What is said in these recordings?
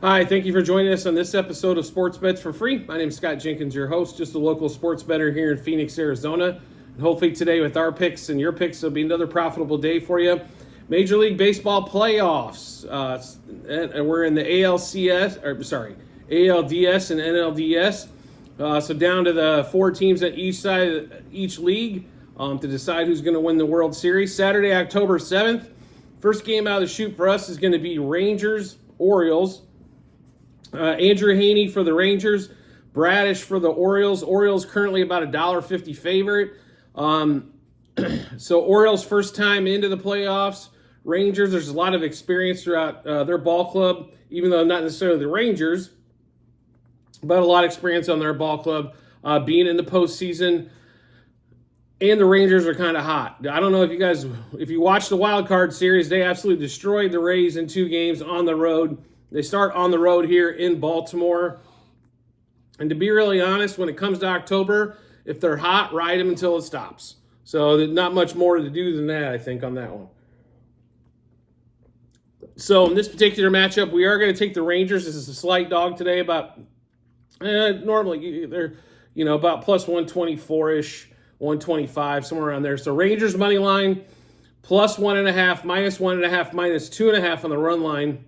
Hi, thank you for joining us on this episode of Sports Bets for Free. My name is Scott Jenkins, your host, just a local sports bettor here in Phoenix, Arizona. And hopefully today with our picks and your picks, it'll be another profitable day for you. Major League Baseball playoffs. And we're in the ALDS and NLDS. So down to the four teams at each side of each league to decide who's going to win the World Series. Saturday, October 7th. First game out of the chute for us is going to be Rangers-Orioles. Andrew Haney for the Rangers, Bradish for the Orioles. Orioles currently about $1.50 favorite. So Orioles first time into the playoffs. Rangers, there's a lot of experience throughout their ball club, even though not necessarily the Rangers, but a lot of experience on their ball club being in the postseason. And the Rangers are kind of hot. I don't know if you watched the wild card series, they absolutely destroyed the Rays in 2 games on the road. They start on the road here in Baltimore. And to be really honest, when it comes to October, if they're hot, ride them until it stops. So there's not much more to do than that, I think, on that one. So in this particular matchup, we are going to take the Rangers. This is a slight dog today, about normally they're about plus 124-ish, 125, somewhere around there. So Rangers money line, plus 1.5, minus 1.5, minus 2.5 on the run line.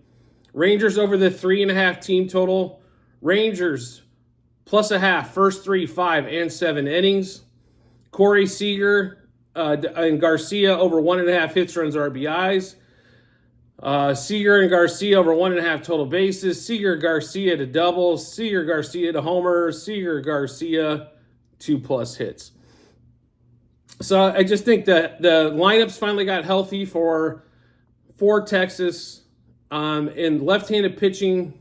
Rangers over the 3.5 team total. Rangers plus a half, first 3, 5, and 7 innings. Corey Seager and Garcia over 1.5 hits, runs, RBIs. Seager and Garcia over 1.5 total bases. Seager Garcia to doubles. Seager Garcia to homers. Seager Garcia 2+ hits. So I just think that the lineups finally got healthy for Texas. And left-handed pitching,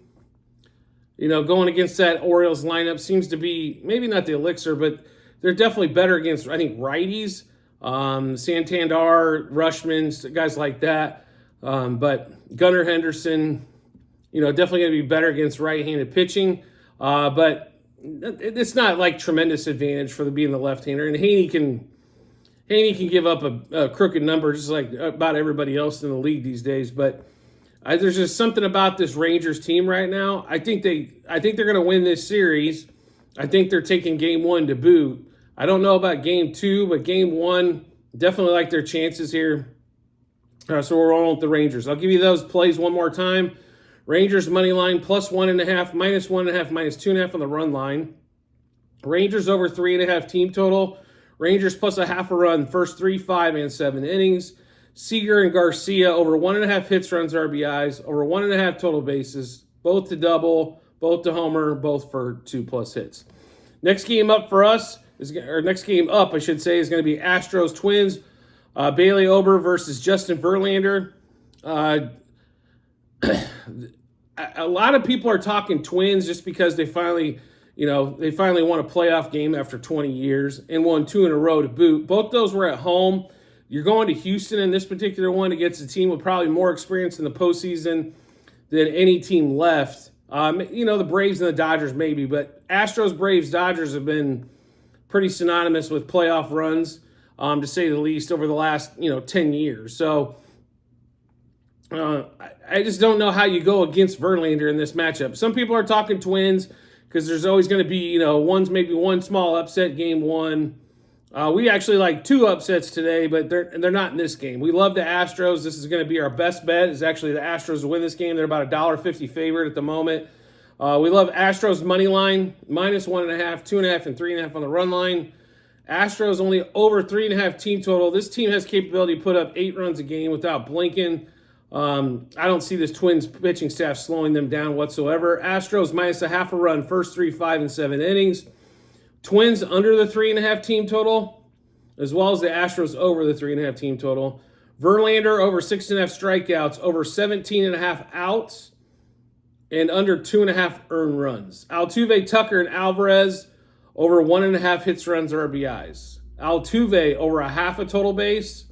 going against that Orioles lineup seems to be maybe not the elixir, but they're definitely better against, I think, righties, Santander, Rushman, guys like that. But Gunnar Henderson, definitely going to be better against right-handed pitching. But it's not like tremendous advantage for being the left-hander. And Haney can give up a crooked number just like about everybody else in the league these days. But there's just something about this Rangers team right now. I think they're going to win this series. I think they're taking game 1 to boot. I don't know about game 2, but game 1, definitely like their chances here. So we're rolling with the Rangers. I'll give you those plays one more time. Rangers money line plus 1.5, minus 1.5, minus 2.5 on the run line. Rangers over 3.5 team total. Rangers plus a half a run, first 3, 5, and 7 innings. Seager and Garcia over 1.5 hits, runs, RBIs, over 1.5 total bases, both to double, both to homer, both for 2+ hits. Next game up, is going to be Astros Twins. Bailey Ober versus Justin Verlander. A lot of people are talking Twins just because they finally won a playoff game after 20 years and won 2 in a row to boot. Both those were at home. You're going to Houston in this particular one against a team with probably more experience in the postseason than any team left. The Braves and the Dodgers maybe, but Astros, Braves, Dodgers have been pretty synonymous with playoff runs, to say the least, over the last 10 years. So I just don't know how you go against Verlander in this matchup. Some people are talking Twins because there's always going to be maybe one small upset game 1. We actually like 2 upsets today, but they're not in this game. We love the Astros. This is going to be our best bet. Is actually the Astros to win this game. They're about $1.50 favorite at the moment. We love Astros money line, minus 1.5, 2.5, and 3.5 on the run line. Astros only over 3.5 team total. This team has capability to put up 8 runs a game without blinking. I don't see this Twins pitching staff slowing them down whatsoever. Astros minus a half a run, first 3, 5, and 7 innings. Twins under the 3.5 team total, as well as the Astros over the 3.5 team total. Verlander over 6.5 strikeouts, over 17.5 outs, and under 2.5 earned runs. Altuve, Tucker, and Alvarez over 1.5 hits, runs, RBIs. Altuve over a half a total base.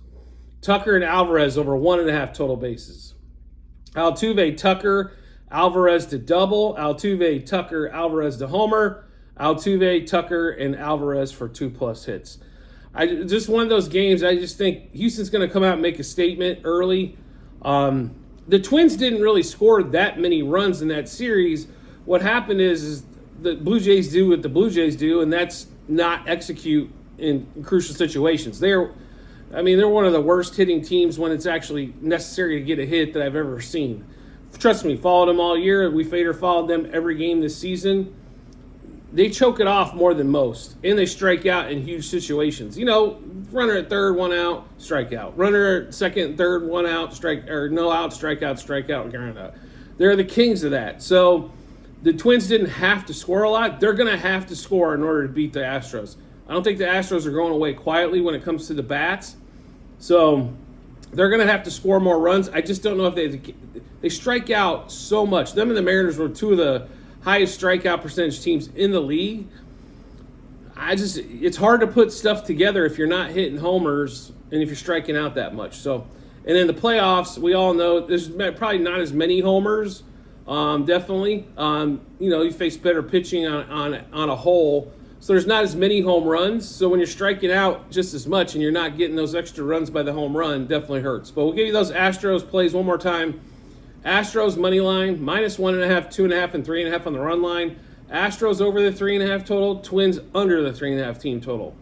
Tucker and Alvarez over 1.5 total bases. Altuve, Tucker, Alvarez to double. Altuve, Tucker, Alvarez to homer. Altuve, Tucker, and Alvarez for 2+ hits. Just one of those games, I just think Houston's going to come out and make a statement early. the Twins didn't really score that many runs in that series. What happened is the Blue Jays do what the Blue Jays do, and that's not execute in crucial situations. They're one of the worst hitting teams when it's actually necessary to get a hit that I've ever seen. Trust me, followed them all year. We followed them every game this season. They choke it off more than most, and they strike out in huge situations. Runner at third, one out, strike out. Runner at second, third, one out, no out, strike out, ground out. They're the kings of that. So the Twins didn't have to score a lot. They're going to have to score in order to beat the Astros. I don't think the Astros are going away quietly when it comes to the bats. So they're going to have to score more runs. I just don't know if they strike out so much. Them and the Mariners were two of the highest strikeout percentage teams in the league. It's hard to put stuff together if you're not hitting homers and if you're striking out that much. So, and in the playoffs, we all know there's probably not as many homers. Definitely, you face better pitching on a whole. So there's not as many home runs. So when you're striking out just as much and you're not getting those extra runs by the home run, definitely hurts. But we'll give you those Astros plays one more time. Astros money line, -1.5, 2.5, and 3.5 on the run line. Astros over the 3.5 total. Twins under the 3.5 team total.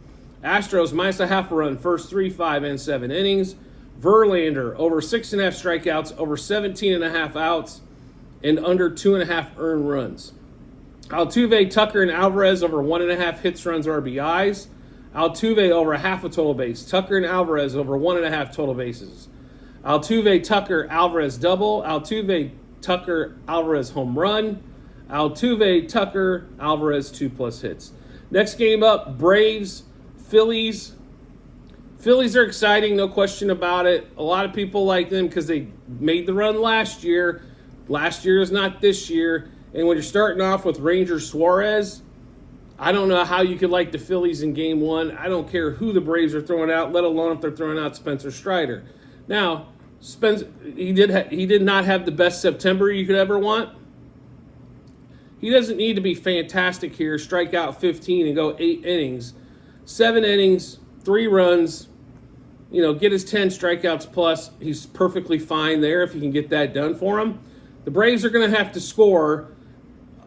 Astros -0.5 run, first 3, 5, and 7 innings. Verlander over 6.5 strikeouts, over 17.5 outs, and under 2.5 earned runs. Altuve, Tucker, and Alvarez over 1.5 hits, runs, RBIs. Altuve over 0.5 total base. Tucker and Alvarez over 1.5 total bases. Altuve, Tucker, Alvarez double. Altuve, Tucker, Alvarez home run. Altuve, Tucker, Alvarez 2+ hits. Next game up, Braves, Phillies. Phillies are exciting, no question about it. A lot of people like them because they made the run last year. Last year is not this year. And when you're starting off with Ranger Suarez, I don't know how you could like the Phillies in game one. I don't care who the Braves are throwing out, let alone if they're throwing out Spencer Strider. Now, he did not have the best September you could ever want. He doesn't need to be fantastic here, strike out 15 and go 8 innings. 7 innings, 3 runs, get his 10 strikeouts plus. He's perfectly fine there if you can get that done for him. The Braves are going to have to score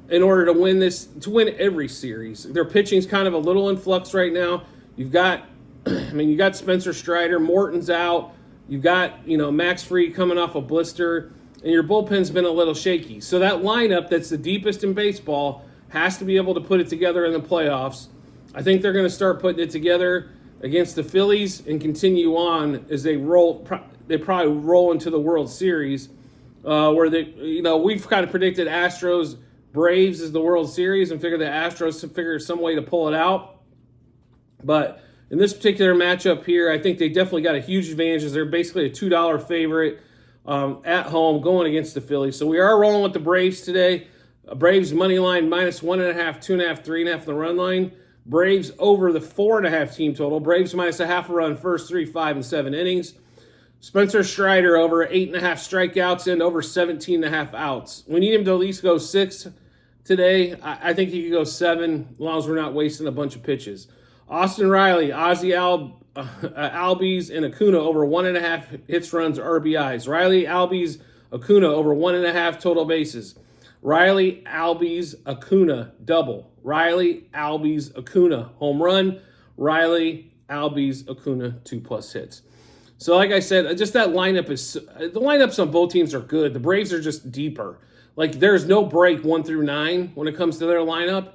in order to win every series. Their pitching's kind of a little in flux right now. You've got Spencer Strider, Morton's out. You've got, Max Fried coming off a blister, and your bullpen's been a little shaky. So that lineup that's the deepest in baseball has to be able to put it together in the playoffs. I think they're going to start putting it together against the Phillies and continue on as they roll. They probably roll into the World Series, where we've kind of predicted Astros Braves is the World Series and figure the Astros to figure some way to pull it out. But in this particular matchup here, I think they definitely got a huge advantage. They're basically a $2 favorite at home going against the Phillies. So we are rolling with the Braves today. Braves money line -1.5, 2.5, 3.5 on the run line. Braves over the 4.5 team total. Braves -0.5 run, first 3, 5, and 7 innings. Spencer Strider over 8.5 strikeouts and over 17.5 outs. We need him to at least go 6 today. I think he could go 7 as long as we're not wasting a bunch of pitches. Austin Riley, Albies, and Acuna over 1.5 hits, runs, RBIs. Riley, Albies, Acuna over 1.5 total bases. Riley, Albies, Acuna double. Riley, Albies, Acuna home run. Riley, Albies, Acuna 2+ hits. So like I said, just that lineup the lineups on both teams are good. The Braves are just deeper. Like there's no break 1 through 9 when it comes to their lineup.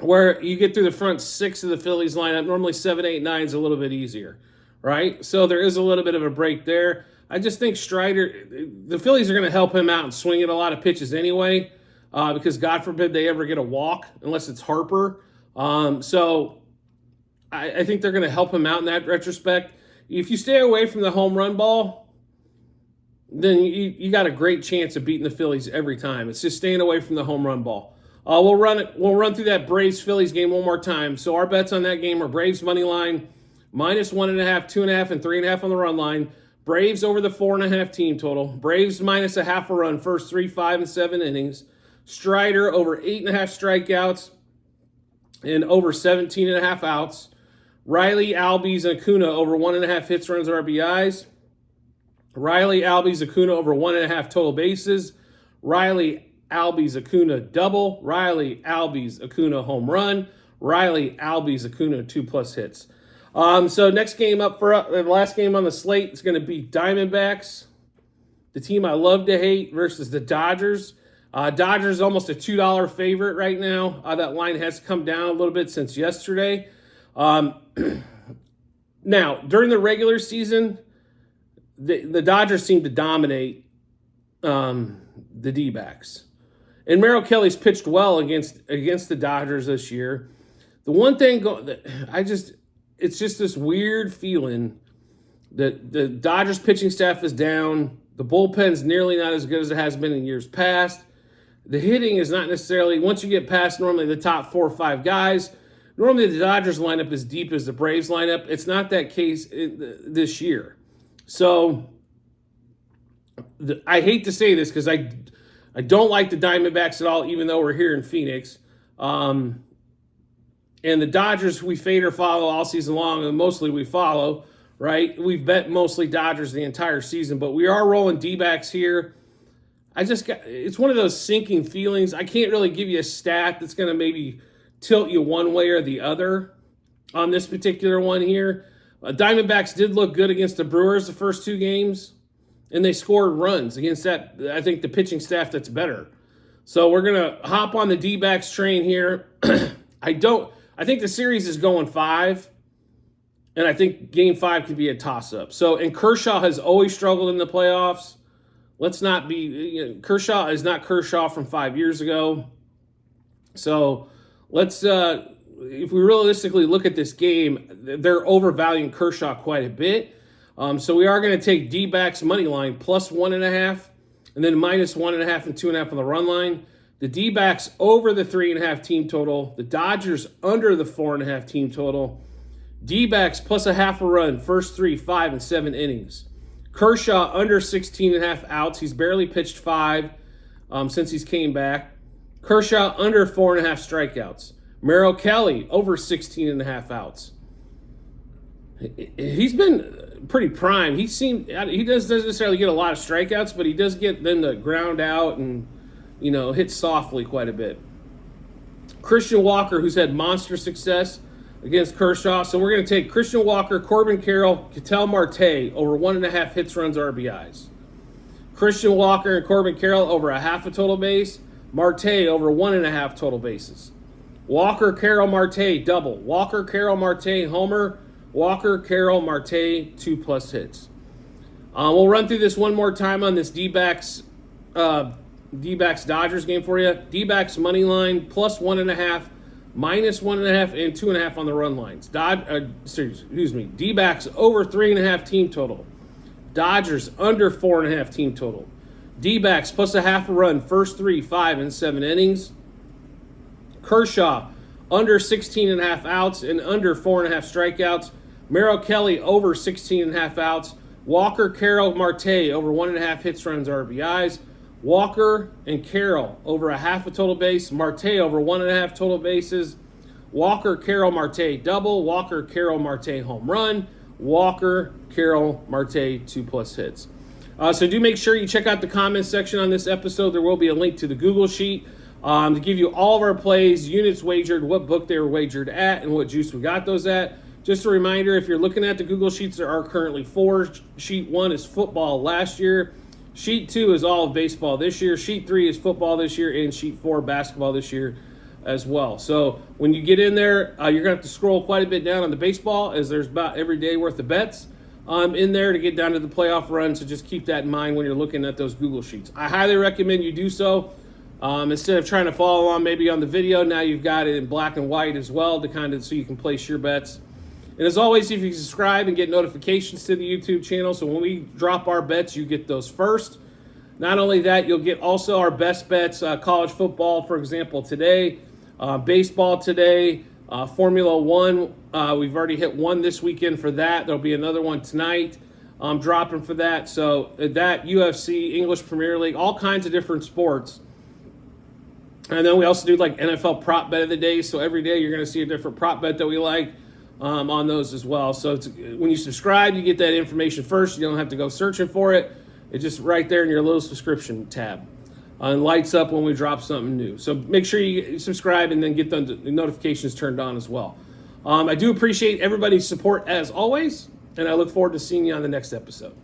Where you get through the front 6 of the Phillies lineup, normally 7, 8, 9 is a little bit easier, right? So there is a little bit of a break there. I just think Strider, the Phillies are going to help him out and swing at a lot of pitches anyway, because God forbid they ever get a walk unless it's Harper. So I think they're going to help him out in that retrospect. If you stay away from the home run ball, then you got a great chance of beating the Phillies every time. It's just staying away from the home run ball. We'll run through that Braves-Phillies game one more time. So our bets on that game are Braves money line, -1.5, 2.5, and 3.5 on the run line. Braves over the 4.5 team total. Braves -0.5 run, first 3, 5, and 7 innings. Strider over 8.5 strikeouts and over 17.5 outs. Riley, Albies, and Acuna over 1.5 hits, runs, RBIs. Riley, Albies, Acuna over 1.5 total bases. Riley, Albies, Acuna double. Riley, Albies, Acuna home run. Riley, Albies, Acuna 2+ hits. So next game up for the last game on the slate is going to be Diamondbacks, the team I love to hate, versus the Dodgers. Dodgers almost a $2 favorite right now. That line has come down a little bit since yesterday. Now, during the regular season, the Dodgers seem to dominate the D-backs. And Merrill Kelly's pitched well against the Dodgers this year. The one thing it's just this weird feeling that the Dodgers pitching staff is down. The bullpen's nearly not as good as it has been in years past. The hitting is not necessarily, once you get past normally the top 4 or 5 guys, normally the Dodgers lineup is deep as the Braves lineup. It's not that case this year. So I hate to say this because I don't like the Diamondbacks at all, even though we're here in Phoenix. And the Dodgers we fade or follow all season long, and mostly we follow, right? We've bet mostly Dodgers the entire season, but we are rolling D-backs here. It's one of those sinking feelings. I can't really give you a stat that's going to maybe tilt you one way or the other on this particular one here. Diamondbacks did look good against the Brewers the first 2 games, and they scored runs against that, I think, the pitching staff that's better. So we're going to hop on the D-backs train here. I think the series is going 5, and I think Game 5 could be a toss-up. And Kershaw has always struggled in the playoffs. Let's not be Kershaw is not Kershaw from 5 years ago. So let's if we realistically look at this game, they're overvaluing Kershaw quite a bit. So we are going to take D-backs money line plus 1.5, and then minus 1.5 and 2.5 on the run line. The D-backs over the 3.5 team total. The Dodgers under the 4.5 team total. D-backs plus a half a run, first 3, 5, and 7 innings. Kershaw under 16.5 outs. He's barely pitched 5 since he's came back. Kershaw under 4.5 strikeouts. Merrill Kelly over 16.5 outs. He's been pretty prime. He doesn't necessarily get a lot of strikeouts, but he does get them to ground out and hit softly quite a bit. Christian Walker, who's had monster success against Kershaw. So we're going to take Christian Walker, Corbin Carroll, Ketel Marte over 1.5 hits, runs, RBIs. Christian Walker and Corbin Carroll over a half a total base. Marte over 1.5 total bases. Walker, Carroll, Marte, double. Walker, Carroll, Marte, homer. Walker, Carroll, Marte, 2+ hits. We'll run through this one more time on this D-backs Dodgers game for you. D-backs money line plus 1.5. Minus 1.5 and 2.5 on the run lines. D-backs over 3.5 team total. Dodgers under 4.5 team total. D-backs plus a half a run, first 3, 5, and 7 innings. Kershaw under 16.5 outs and under 4.5 strikeouts. Merrill Kelly over 16.5 outs. Walker, Carroll, Marte over 1.5 hits, runs, RBIs. Walker and Carroll over a half a total base. Marte over 1.5 total bases. Walker, Carroll, Marte double. Walker, Carroll, Marte home run. Walker, Carroll, Marte 2+ hits. So do make sure you check out the comments section on this episode. There will be a link to the Google Sheet to give you all of our plays, units wagered, what book they were wagered at, and what juice we got those at. Just a reminder, if you're looking at the Google Sheets, there are currently 4. Sheet 1 is football last year. Sheet 2 is all of baseball this year. Sheet 3 is football this year. And Sheet 4, basketball this year as well. So when you get in there, you're going to have to scroll quite a bit down on the baseball, as there's about every day worth of bets in there to get down to the playoff run. So just keep that in mind when you're looking at those Google Sheets. I highly recommend you do so. Instead of trying to follow along maybe on the video, now you've got it in black and white as well so you can place your bets. And as always, if you subscribe and get notifications to the YouTube channel, so when we drop our bets, you get those first. Not only that, you'll get also our best bets, college football, for example, today, baseball today, Formula One. We've already hit one this weekend for that. There'll be another one tonight. Dropping for that. So that, UFC, English Premier League, all kinds of different sports. And then we also do like NFL prop bet of the day. So every day you're going to see a different prop bet that we like. on those as well. So when you subscribe, you get that information first. You don't have to go searching for it. It's just right there in your little subscription tab. And lights up when we drop something new. So make sure you subscribe and then get the notifications turned on as well. I do appreciate everybody's support as always, and I look forward to seeing you on the next episode.